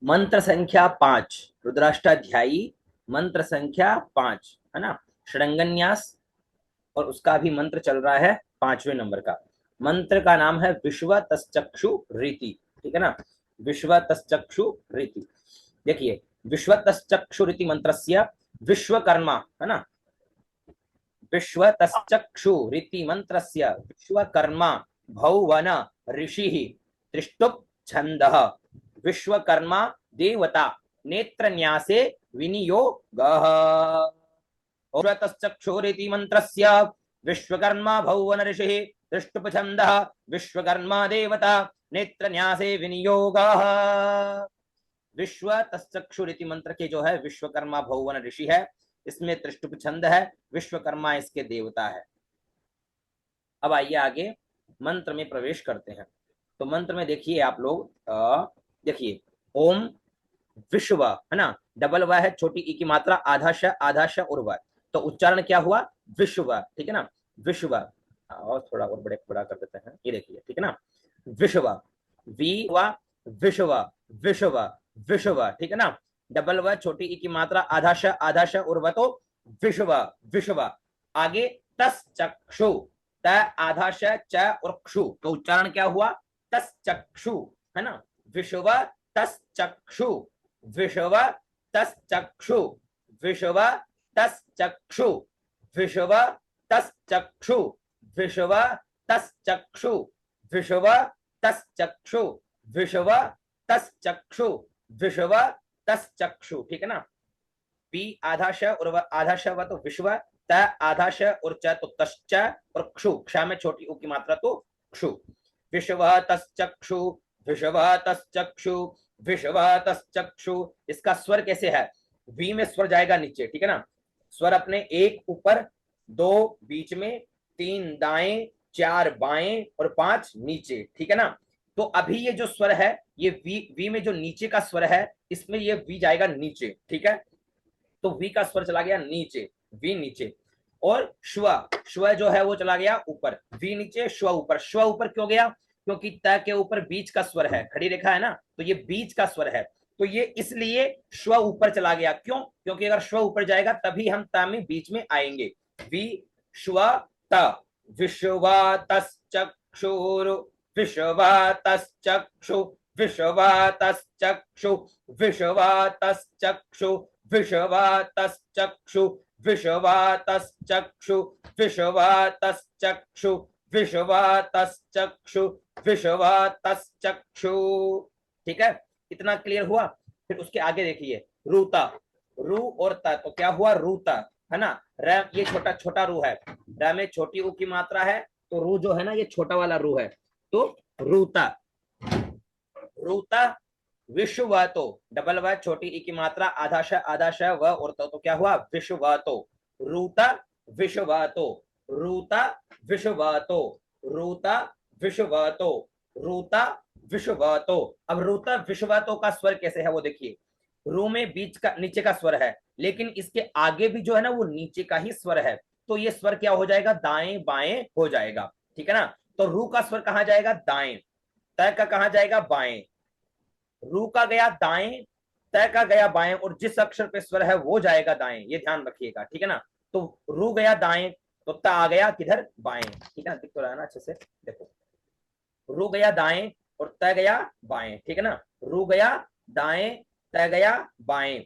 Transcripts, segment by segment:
मंत्र संख्या 5, रुद्राष्टाध्यायी मंत्र संख्या 5 है ना। षडंगन्यास और उसका भी मंत्र चल रहा है 5वें नंबर का। मंत्र का नाम है विश्व तश्चक्षु रीति, ठीक है ना। विश्व तश्चक्षु रीति। देखिए, विश्व तश्चक्षु रीति मंत्रस्य विश्वकर्मा है ना। विश्व तश्चक्षु रीति मंत्रस्य विश्वकर्मा भौवन ऋषिः त्रिष्टुप् छन्दः विश्वकर्मा देवता नेत्रन्यासे विनियोगः। तश्चक्षुरिति मंत्रस्य विश्वकर्मा भौवन ऋषिः त्रिष्टुप् छन्दः विश्वकर्मा देवता नेत्रन्यासे विनियोगः। विश्व तश्चक्षुरिति मंत्र के जो है विश्वकर्मा भौवन ऋषि है, इसमें त्रिष्टुप छंद है, विश्वकर्मा इसके देवता है। अब आइए आगे मंत्र में प्रवेश करते हैं। तो मंत्र में देखिए आप लोग, देखिए ओम विश्व है ना, डबल व है, छोटी ई की मात्रा, आधा श और व, तो उच्चारण क्या हुआ विश्व, ठीक है ना। विश्व, और थोड़ा और बड़े बड़ा कर देते हैं, ये देखिए, ठीक है ना। विश्व, वी व विश्व, विश्व विश्व, ठीक है ना। डबल व छोटी ई की मात्रा, आधा श और व, तो विश्व विश्व। आगे तस चक्षु, त आधा श च और क्षु, तो उच्चारण क्या हुआ तस चक्षु, है ना। विश्व तस चक्षु, विश्व तस चक्षु, विश्व तस चक्षु, विश्व तस चक्षु, विश्व तस चक्षु, विश्व तस चक्षु, विश्व तस चक्षु, विश्व तस चक्षु, ठीक है ना। पी आधा श और आधा श व, तो विश्व, त आधा श और च, तो तश्च, और क्षु, क्षा में छोटी उ की मात्रा, तो क्षु। विश्व तश्चक्षु, विश्व तश्चक्षु, विश्व तश्चक्षु। इसका स्वर कैसे है, वी में स्वर जाएगा नीचे, ठीक है ना। स्वर अपने एक ऊपर, दो बीच में, तीन दाएं, चार बाएं और पांच नीचे, ठीक है ना। तो अभी ये जो स्वर है, ये वी में जो नीचे का स्वर है, इसमें ये वी जाएगा नीचे, ठीक है। तो वी का स्वर चला गया नीचे, वी नीचे। और श्व, श्व जो है वो चला गया ऊपर, वी नीचे श्व ऊपर। श्व ऊपर क्यों गया, क्योंकि त के ऊपर बीच का स्वर है, खड़ी रेखा है ना, तो ये बीच का स्वर है, तो ये इसलिए श्व ऊपर चला गया। क्यों, क्योंकि अगर श्व ऊपर जाएगा तभी हम त में बीच में आएंगे। वी श्व त, विश्वतश्चक्षुर, विश्वतश्चक्षु, विश्वतश्चक्षु, विश्वतश्चक्षु, विश्वतश्चक्षु, विश्वतश्चक्षु, विश्वतश्चक्षु, विश्वतश्चक्षु, विश्वतश्चक्षु, ठीक है। इतना क्लियर हुआ। फिर उसके आगे देखिए, रूता, रू और त, तो क्या हुआ रूता, है ना। र ये छोटा छोटा रू है, र में छोटी ऊ की मात्रा है, तो रू जो है ना ये छोटा वाला रू है, तो रूता, रूता। विश्ववातो, डबल व छोटी ई की मात्रा, आधा श व और तो क्या हुआ विश्ववातो, रूता विश्ववातो, रूता विश्ववातो, रूता विश्ववातो, रूता विश्ववातो। अब रूता विश्ववातो का स्वर कैसे है वो देखिए, रू में बीच का नीचे का स्वर है, लेकिन इसके आगे भी जो है ना वो नीचे का ही स्वर है, तो ये स्वर क्या हो जाएगा दाएं बाएं हो जाएगा, ठीक है ना। तो रू का स्वर कहां जाएगा दाएं, तय का कहां जाएगा बाएं। रू का गया दाएं, तय का गया बाएं, और जिस अक्षर पे स्वर है वो जाएगा दाएं, ये ध्यान रखिएगा, ठीक है ना। तो रू गया दाएं, तो ता आ गया किधर बाएं, ठीक है ना, दिख तो रहा है ना अच्छे से, देखो रू गया दाएं और तय गया बाएं, ठीक है ना। रू गया दाएं, तय गया बाएं।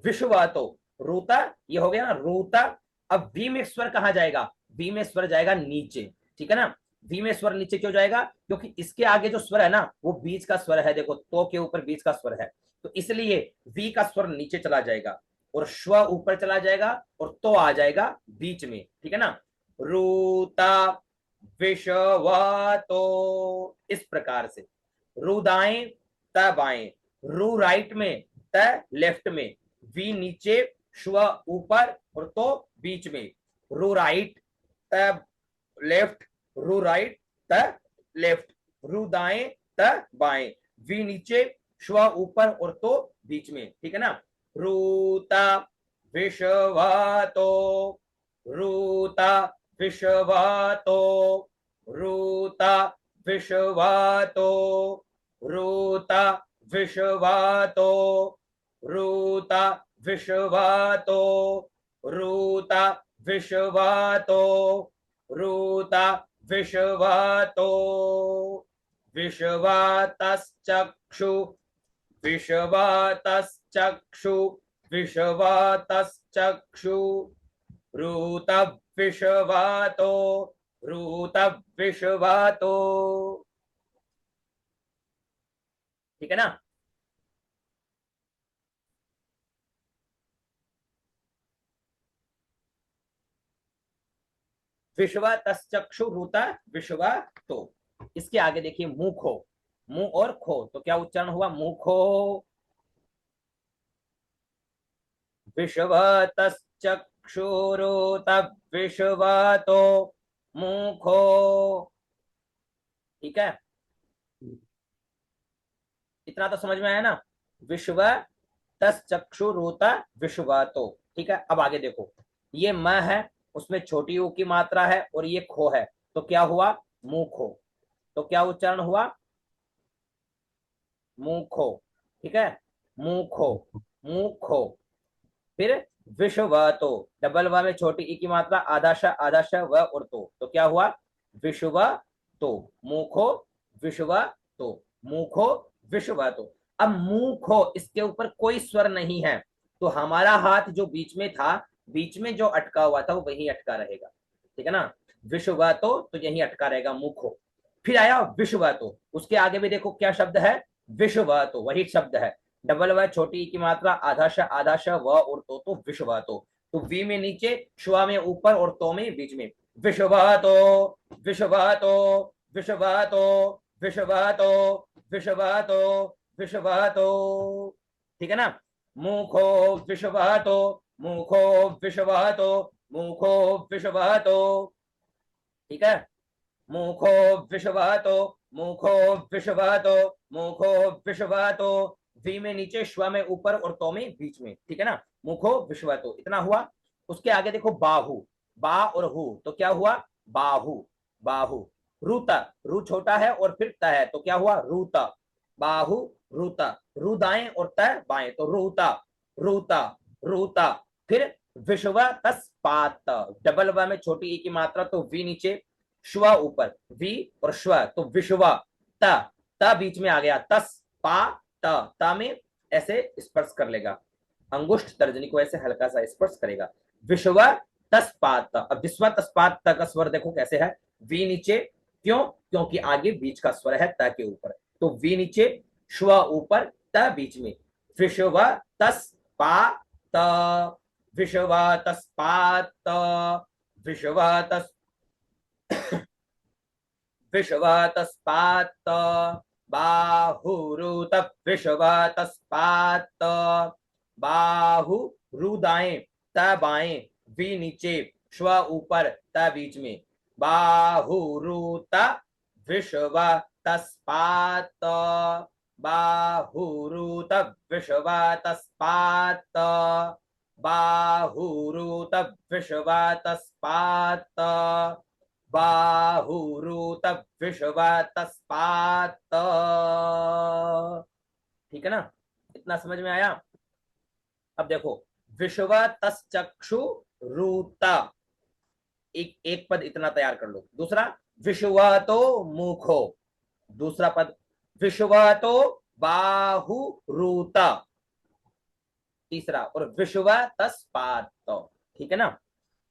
विश्ववातो, रूता, ये हो गया ना रूता। अब वी में स्वर कहां जाएगा, वी में स्वर जाएगा नीचे, ठीक है ना। वी में स्वर नीचे क्यों जाएगा, क्योंकि इसके आगे जो स्वर है ना वो बीच का स्वर है, देखो तो के ऊपर बीच का स्वर है, तो इसलिए वी का स्वर नीचे चला जाएगा और श्व ऊपर चला जाएगा और तो आ जाएगा बीच में, ठीक है ना। रूता विश्वतो, इस प्रकार से रू दाएं त बाएं, रू राइट में त लेफ्ट में, वी नीचे श्व ऊपर और तो बीच में, रू राइट त लेफ्ट, रू राइट त लेफ्ट, रू दाएं त बाएं, वी नीचे श्व ऊपर और तो बीच में, ठीक है ना। रूता विश्वतो, रूता विश्वतो, रूता विश्वतो, रूता विश्वातो रूता विश्वातो रूता विश्वातो रूता विश्वातो विश्वातश्चक्षु विश्वातश्चक्षु विश्वातश्चक्षु रूत विश्वातो रूत विश्वातो। ठीक है ना। विश्वा तश्चक्षु रूता विश्वा तो। इसके आगे देखिए मुखो, मुंह और खो, तो क्या उच्चारण हुआ? मुखो विश्वा तश्चक्षुरुत विश्वा तो मुखो। ठीक है, इतना तो समझ में आया ना। विश्व तश्चक्षुरुत विश्वा तो। ठीक है, अब आगे देखो, ये म है, उसमें छोटी ऊ की मात्रा है और ये खो है, तो क्या हुआ? मुखो। तो क्या उच्चारण हुआ? मुखो। ठीक है, मुखो मुखो। फिर विश्व तो, डबल व में छोटी ई की मात्रा, आधा श व और तो क्या हुआ? विश्व तो मुखो विश्व तो मुखो विश्व तो। अब मुखो, इसके ऊपर कोई स्वर नहीं है, तो हमारा हाथ जो बीच में था, बीच में जो अटका हुआ था वो वहीं अटका रहेगा। ठीक है ना, विश्व तो यहीं अटका रहेगा मुखो। फिर आया विश्व तो, उसके आगे भी देखो क्या शब्द है? विश्व तो, वही शब्द है, डबल व छोटी की मात्रा, आधा श व और तो विश्वातो। तो वी में नीचे, श्वा में ऊपर और तो में बीच में। विश्वातो विश्वातो विश्वातो विश्वातो विश्वातो विश्वातो। ठीक है ना। मुखो विश्वातो मुखो विश्वातो मुखो विश्वातो। ठीक है, मुखो विश्वातो मुखो विश्वातो मुखो विश्वातो। वी में नीचे, श्व में ऊपर और तो में बीच में। ठीक है ना, मुखो विश्वातो, इतना हुआ। उसके आगे देखो बाहु, बा और हु, तो क्या हुआ? बाहु बाहु। रूता, रू छोटा है और फिर त है, तो क्या हुआ? रूता बाहु रूता। रू दाएं और त बाएं, तो रूता रूता रूता। फिर विश्व तस्पात, डबल व में छोटी ई की मात्रा, तो वी नीचे, श्व ऊपर, वी और श्व, तो विश्वा। त त बीच में आ गया, तस पा त में ऐसे स्पर्श कर लेगा, अंगुष्ठ तर्जनी को ऐसे हल्का सा स्पर्श करेगा। विश्व तस्पात। अब विश्व तस्पात का स्वर देखो कैसे है, वी नीचे, क्यों? क्योंकि आगे बीच का स्वर है त के ऊपर, तो वी नीचे, श्व ऊपर, त बीच में। विश्व तस्पात विश्व तस्पात विश्व तस विश्वतस्पात बाहुरुत विश्वतस्पात। बाहु, रु दाएं, त बाएं, वी नीचे, श्व ऊपर, त बीच में। बाहुरुत विश्वतस्पात बाहुरुत विश्वतस्पात बाहुरुत विश्वतस्पात बाहुरुत विश्वतस्पात। ठीक है ना, इतना समझ में आया। अब देखो, विश्व तश्चक्षु रूता, एक पद इतना तैयार कर लो। दूसरा, विश्वतो मुखो, दूसरा पद, विश्वतो बाहु रूता, तीसरा, और विश्व तस्पात। ठीक है ना,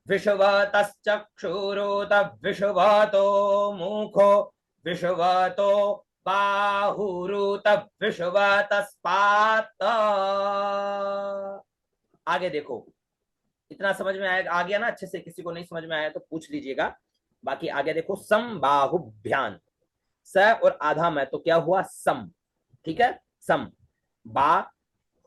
विश्वतश्चक्षुरुत विश्वतो मुखो विश्वतो बाहुरुत विश्वतस्पात। आगे देखो, इतना समझ में आया, आ गया ना अच्छे से? किसी को नहीं समझ में आया तो पूछ लीजिएगा। बाकी आगे देखो, समबाहुभ्यान, स और आधा में, तो क्या हुआ? सम। ठीक है, सम। बा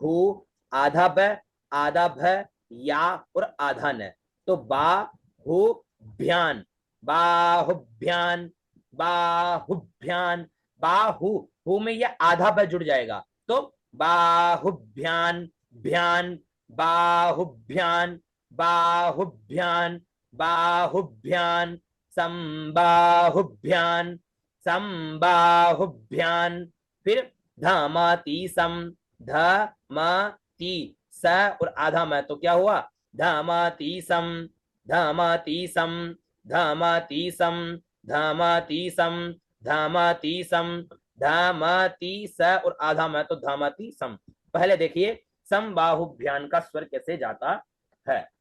हु, आधा ब, आधा भ, या और आधा न, तो बाहुभ्यान बाहुभ्यान बाहुभ्यान। बाहु, हु में ये आधा ब जुड़ जाएगा, तो बाहुभ्यान भ्यान बाहुभ्यान बाहुभ्यान बाहुभ्यान संबाहुभ्यान संबाहुभ्यान। फिर धामाति सम, धामाति स और आधा में तो क्या हुआ, धामाति सम, धामाति सम, धामाति सम, धामाति सम, धामाति सम, धामाति स और आधा में तो धामाति सम। पहले देखिए समबाहुभ्यान का स्वर कैसे जाता है।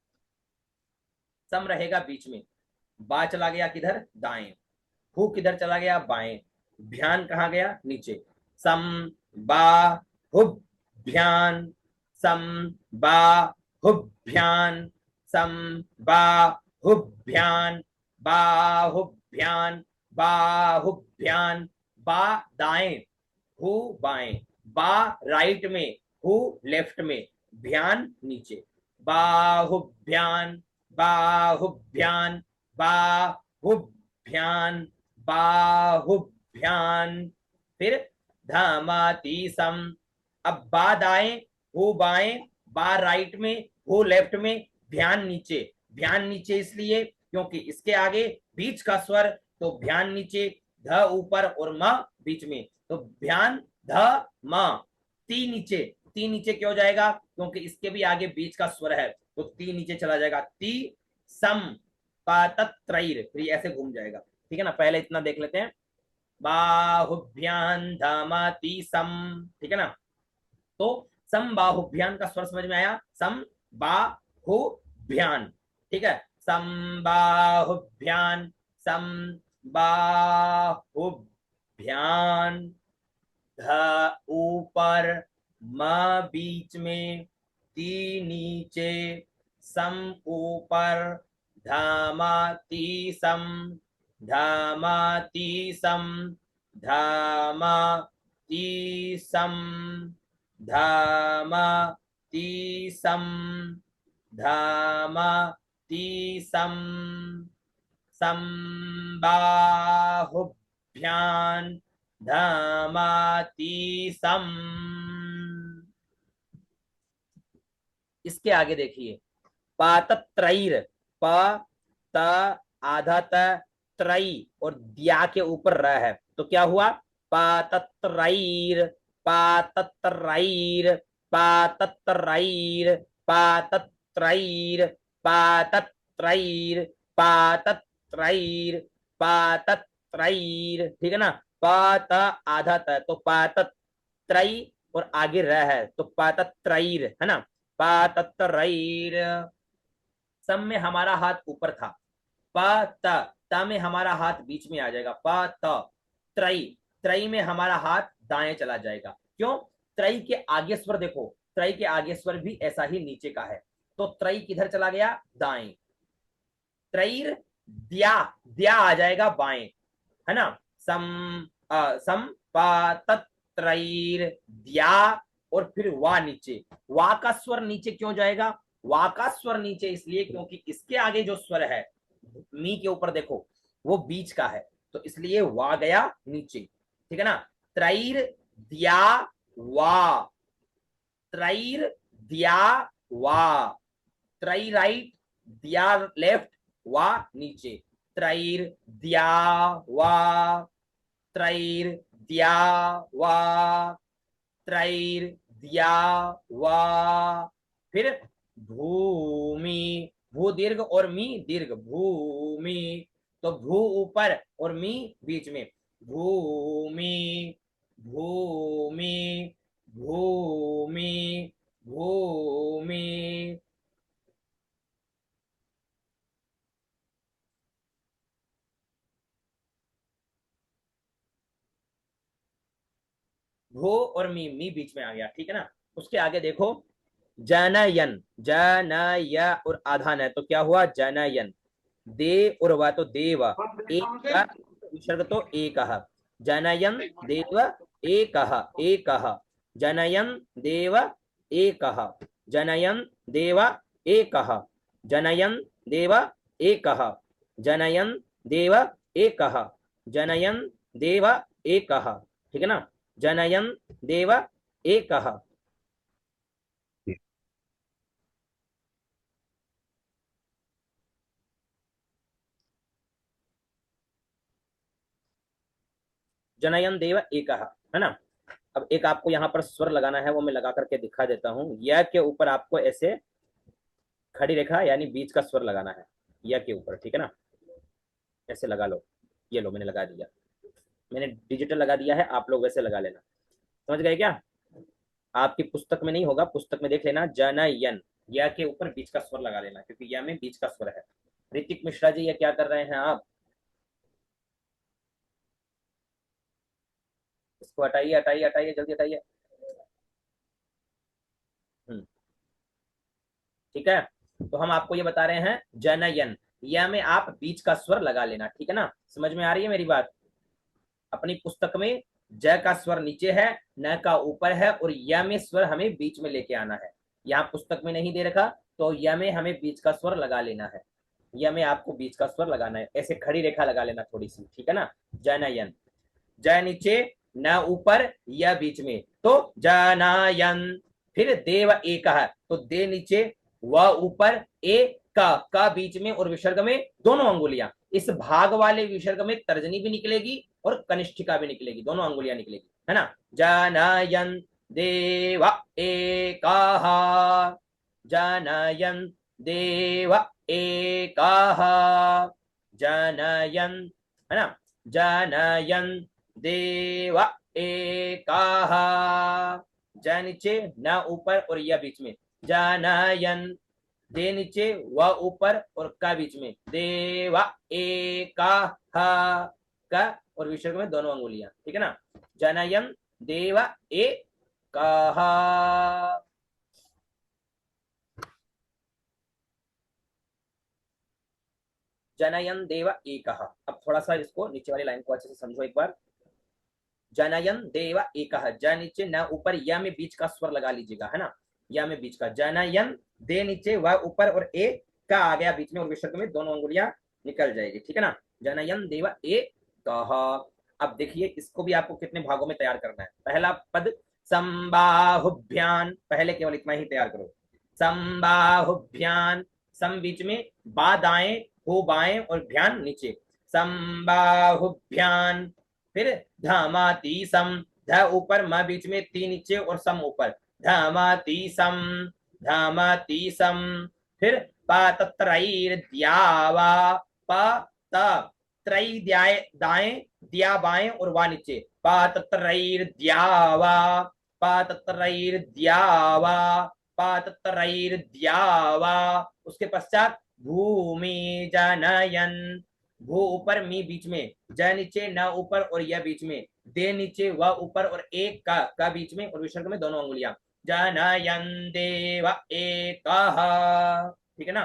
सम रहेगा बीच में, बा चला गया किधर, दाएं, हु किधर चला गया, बाएं, भ्यान कहाँ गया, नीचे। सम बा हुभ्यान, सम बा हुभ्यान, सम बा हुभ्यान, बाहुभ्यान, बाहुभ्यान, बा दाएं, हु बाएं, बा राइट में, हु लेफ्ट में, भ्यान नीचे। बाहुभ्यान, बाहुभ्यान, बाहुभ्यान, बाहुभ्यान। फिर धमाति सम, अब बा दाएं, हु बाएं, बा राइट में, हु लेफ्ट में, ध्यान नीचे। ध्यान नीचे इसलिए क्योंकि इसके आगे बीच का स्वर, तो ध्यान नीचे, ध ऊपर और म बीच में, तो ध्यान ध म। ती नीचे, ती नीचे क्यों जाएगा, क्योंकि इसके भी आगे बीच का स्वर है, तो ती नीचे चला जाएगा। ती सम पातत्रैर, फिर ऐसे घूम जाएगा। ठीक है ना, पहले इतना देख लेते हैं। बाहुभ्यान धामाति सम, ठीक है ना। तो सम बाहुभ्यान का स्वर समझ में आया, सम बाहुभ्यान, ठीक है। सम बाहुभ्यान, सम बाहुभ्यान, ध ऊपर, म बीच में, ती नीचे, सम ऊपर, धामाति सम, धामाति सम, धामाति सम, धामाति सम, धामाति सम, संबाहुभ्यान, धामाति सम। इसके आगे देखिए, पातत्रैर, प त आधा त, त्रई और दिया के ऊपर र है, तो क्या हुआ, पातत्रैर, पातत्रैर, पातत्रैर, पातत्रैर, पातत्रैर, पातत्रैर, पातत्रैर, ठीक है ना। पात आधा त, तो पातत्रई और आगे र है, तो पातत्रैर, है ना। पातत्रैर। सम में हमारा हाथ ऊपर था, प त में हमारा हाथ बीच में आ जाएगा, प त। त्रई, त्रई में हमारा हाथ दाएं चला जाएगा, क्यों, त्रई के आगे स्वर देखो, त्रई के आगे स्वर भी ऐसा ही नीचे का है, तो त्रई किधर चला गया, दाएं। त्रैर द्या, द्या आ जाएगा बाएं, है ना। सम सम पातत्रैर द्या, और फिर वा नीचे। वा का स्वर नीचे क्यों जाएगा, वा का स्वर नीचे इसलिए क्योंकि इसके आगे जो स्वर है, मी के ऊपर देखो, वो बीच का है, तो इसलिए वा गया नीचे, ठीक है ना। त्रैर द्या वा, त्रैर द्या वा, त्रई राइट, दिया लेफ्ट, वा नीचे। त्रैर दिया वा, त्रैर दिया वा, त्रैर दिया वा। फिर भूमि, भू दीर्घ और मी दीर्घ, भूमि, तो भू ऊपर और मी बीच में, भूमि, भूमि, भूमि, भूमि। भू और मी बीच में आ गया, ठीक है ना। उसके आगे देखो, जनयन, जनय और आधा न, तो क्या हुआ, जनयन। दे और वा तो देव, एक विसर्ग तो एक, जनयन देव एक, एक, जनयन देव एक, जनयन देव एक, जनयन देव एक, जनयन देव एक, जनयन देव एक, ठीक है ना। जनयन देव एक, जनयन देव एक, है ना। अब एक आपको यहाँ पर स्वर लगाना है, वो मैं लगा करके दिखा देता हूँ। य के ऊपर आपको ऐसे खड़ी रेखा यानी बीच का स्वर लगाना है, य के ऊपर, ठीक है ना। ऐसे लगा लो, ये लो मैंने लगा दिया, मैंने डिजिटल लगा दिया है, आप लोग वैसे लगा लेना। समझ गए क्या? आपकी पुस्तक में नहीं होगा, पुस्तक में देख लेना, जनयन, या के ऊपर बीच का स्वर लगा लेना, क्योंकि या में बीच का स्वर है। ऋतिक मिश्रा जी, ये क्या कर रहे हैं आप? इसको हटाइए हटाइए हटाइए, जल्दी हटाइए। हम्म, ठीक है। तो हम आपको ये बता रहे हैं जनयन, या में आप बीच का स्वर लगा लेना, ठीक है ना। समझ में आ रही है मेरी बात? अपनी पुस्तक में ज का स्वर नीचे है, न का ऊपर है, और य में स्वर हमें बीच में लेके आना है। यहाँ पुस्तक में नहीं दे रखा, तो य में हमें बीच का स्वर लगा लेना है, य में आपको बीच का स्वर लगाना है, ऐसे खड़ी रेखा लगा लेना थोड़ी सी, ठीक है ना। जनयन, जय नीचे, न ऊपर, य बीच में, तो जनयन। फिर देव एक है, तो दे नीचे, व ऊपर, ए का बीच में और विसर्ग में दोनों अंगुलियां। इस भाग वाले विसर्ग में तर्जनी भी निकलेगी और कनिष्ठिका भी निकलेगी, दोनों अंगुलियां निकलेगी, है ना। जनयन देव एकाः, जनयन देव एकाः, जनयन, है ना। जनयन देव एकाः, ज नीचे, न ऊपर और य बीच में, जनयन। दे नीचे, व ऊपर और का बीच में, देव एकाः, का और विसर्ग में दोनों अंगुलियां, ठीक है ना। जनयन देव एकाः। जनयन देव एकः। अब थोड़ा सा इसको नीचे वाली लाइन को अच्छे से समझो एक बार। जनयन देव एकः, ज नीचे, न ऊपर, या में बीच का स्वर लगा लीजिएगा, है ना। या में बीच का, जनयन, दे नीचे, व ऊपर और ए का आ गया बीच में और विसर्ग में दोनों अंगुलियां निकल जाएगी, ठीक है ना। जनयन देव एकः। अब देखिए, इसको भी आपको कितने भागों में तैयार करना है। पहला पद संबाहुभ्यान, पहले केवल इतना ही तैयार करो। संबाहुभ्यान, सम बीच में, बा दाएं, हो बाएं और भ्यान नीचे, संबाहुभ्यान। फिर धमाती सम, ध ऊपर, म बीच में, ती नीचे और सम ऊपर, धमाती सम, धमाती सम। फिर पातत्रैर्द्यावा, प त, त्रय दाएं, दिया बाएं और वा नीचे, पातत्रैर्द्यावा, पातत्रैर्द्यावा, पातत्रैर्द्यावा। उसके पश्चात भूमि जनयन, भू ऊपर, मी बीच में, ज नीचे, न ऊपर और य बीच में, दे नीचे, व ऊपर और एक का बीच में और विसर्ग में दोनों अंगुलियां, जनयन देव एकः, ठीक है ना।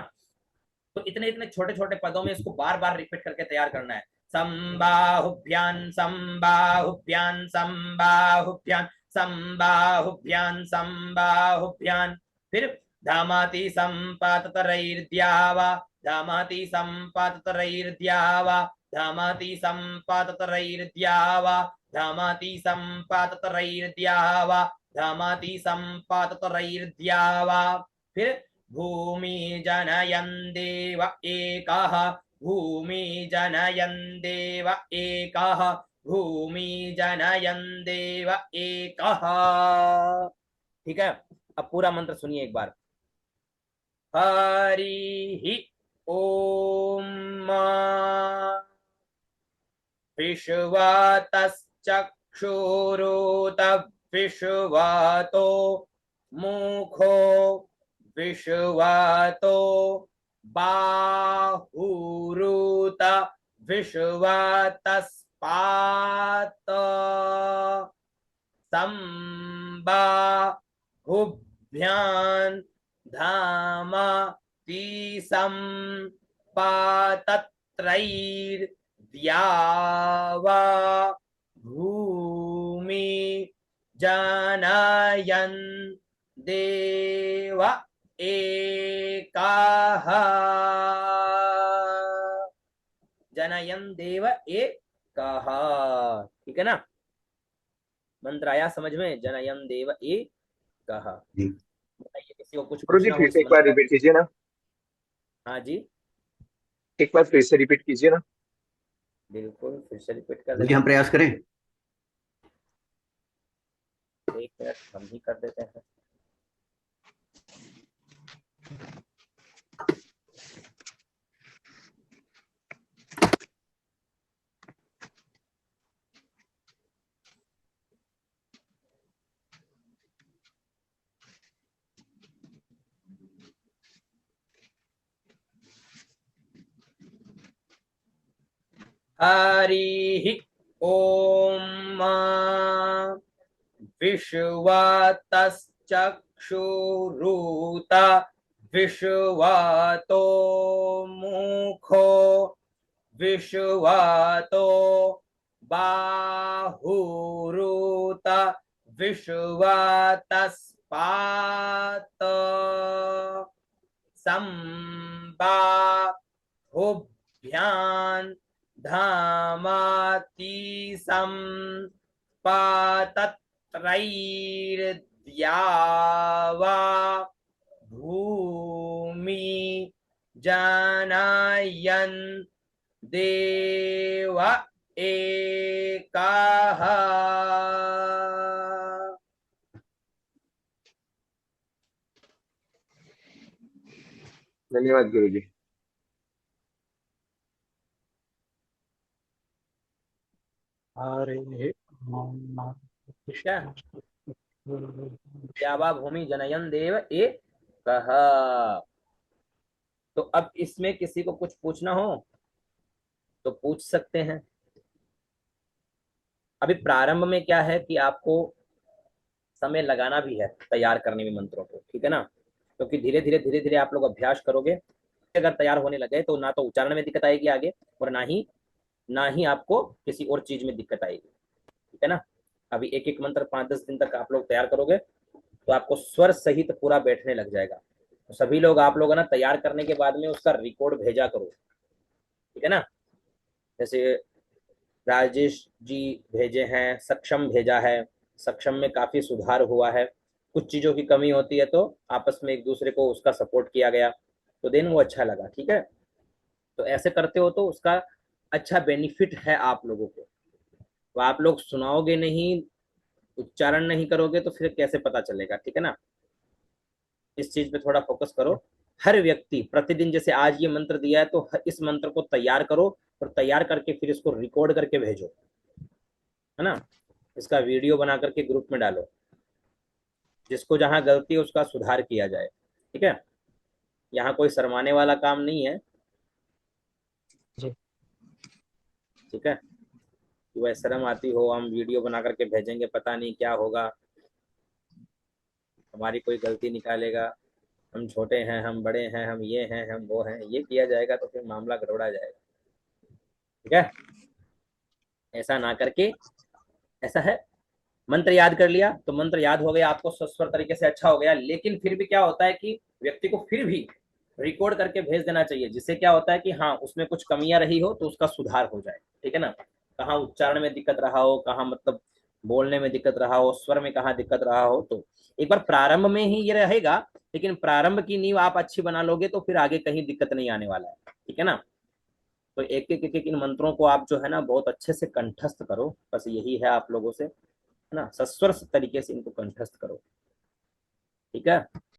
तो इतने इतने छोटे छोटे पदों में इसको बार बार रिपीट करके तैयार करना है। संबाहुभ्यान संबाहुभ्यान संबाहुभ्यान संबाहुभ्यान संबाहुभ्यान। फिर धामाति संपाततरैर्द्यावा, धामाति संपाततरैर्द्यावा, धामाति संपाततरैर्द्यावा, धामाति संपाततरैर्द्यावा, धामाति संपाततरैर्द्यावा। फिर भूमि जनयन देव एकः, भूमि जनयन देव एकः, भूमि जनयन देव एकः, ठीक है। अब पूरा मंत्र सुनिए एक बार। हरि ओम विश्वतश्चक्षुरुत विश्वतो मुखो विश्वतो बाहुरुत विश्वतस्पात संबाहुभ्यान धामा तीसम पातत्रैर्द्यावा भूमि जनयन देव एकाः, जनयन देव एकः, ठीक है ना। मंत्र आया समझ में? जनयन देव एकः। जी बताइए, किसी को कुछ गुरु जी, पूछना हो फिर इस से एक बार मंत्र का? रिपीट कीजिए ना। हाँ जी, एक बार फिर से रिपीट कीजिए ना। बिल्कुल, फिर से रिपीट कर गुरु जी, देता हम हूँ। प्रयास करें। एक मिनट हम ही कर देते हैं। हरि ओम विश्वतश्चक्षुरुत विश्वतो मुखो विश्वतो बाहुरुत विश्वतस्पात संबाहुभ्यां धामाति संपातत्रैर्द्यावा भूमि जनायन् देव एकः। धन्यवाद गुरुजी। क्या द्यावा भूमि जनयन देव एकः। तो अब इसमें किसी को कुछ पूछना हो तो पूछ सकते हैं। अभी प्रारंभ में क्या है कि आपको समय लगाना भी है तैयार करने में मंत्रों को, ठीक है ना, क्योंकि धीरे धीरे आप लोग अभ्यास करोगे, अगर तैयार होने लगे तो ना तो उच्चारण में दिक्कत आएगी आगे, और ना ही आपको किसी और चीज में दिक्कत आएगी, ठीक है ना। अभी एक एक मंत्र 5-10 दिन तक आप लोग तैयार करोगे तो आपको स्वर सहित पूरा बैठने लग जाएगा। तो सभी लोग आप लोग ना तैयार करने के बाद में उसका रिकॉर्ड भेजा करो, ठीक है ना। जैसे राजेश जी भेजे हैं, सक्षम भेजा है, सक्षम में काफी सुधार हुआ है, कुछ चीजों की कमी होती है तो आपस में एक दूसरे को उसका सपोर्ट किया गया, तो देन वो अच्छा लगा, ठीक है। तो ऐसे करते हो तो उसका अच्छा बेनिफिट है आप लोगों को। तो आप लोग सुनाओगे नहीं, उच्चारण नहीं करोगे तो फिर कैसे पता चलेगा, ठीक है ना। इस चीज पे थोड़ा फोकस करो। हर व्यक्ति प्रतिदिन, जैसे आज ये मंत्र दिया है तो इस मंत्र को तैयार करो और तैयार करके फिर इसको रिकॉर्ड करके भेजो, है ना। इसका वीडियो बना करके ग्रुप में डालो, जिसको जहां गलती है उसका सुधार किया जाए, ठीक है। यहाँ कोई शर्माने वाला काम नहीं है, ठीक है। वह शर्म आती हो हम वीडियो बना करके भेजेंगे, पता नहीं क्या होगा, हमारी कोई गलती निकालेगा, हम छोटे हैं, हम बड़े हैं, हम ये हैं, हम वो हैं, ये किया जाएगा तो फिर मामला गड़बड़ा जाएगा, ठीक है। ऐसा ना करके, ऐसा है, मंत्र याद कर लिया तो मंत्र याद हो गया आपको, सस्वर तरीके से अच्छा हो गया, लेकिन फिर भी क्या होता है कि व्यक्ति को फिर भी रिकॉर्ड करके भेज देना चाहिए, जिससे क्या होता है कि हाँ उसमें कुछ कमियां रही हो तो उसका सुधार हो जाए, ठीक है ना। कहाँ उच्चारण में दिक्कत रहा हो, कहाँ मतलब बोलने में दिक्कत रहा हो, स्वर में कहाँ दिक्कत रहा हो, तो एक बार प्रारंभ में ही ये रहेगा, लेकिन प्रारंभ की नींव आप अच्छी बना लोगे तो फिर आगे कहीं दिक्कत नहीं आने वाला है, ठीक है ना। तो एक इन मंत्रों को आप जो है ना बहुत अच्छे से कंठस्थ करो, बस यही है आप लोगों से, है ना, सस्वर तरीके से इनको कंठस्थ करो, ठीक है।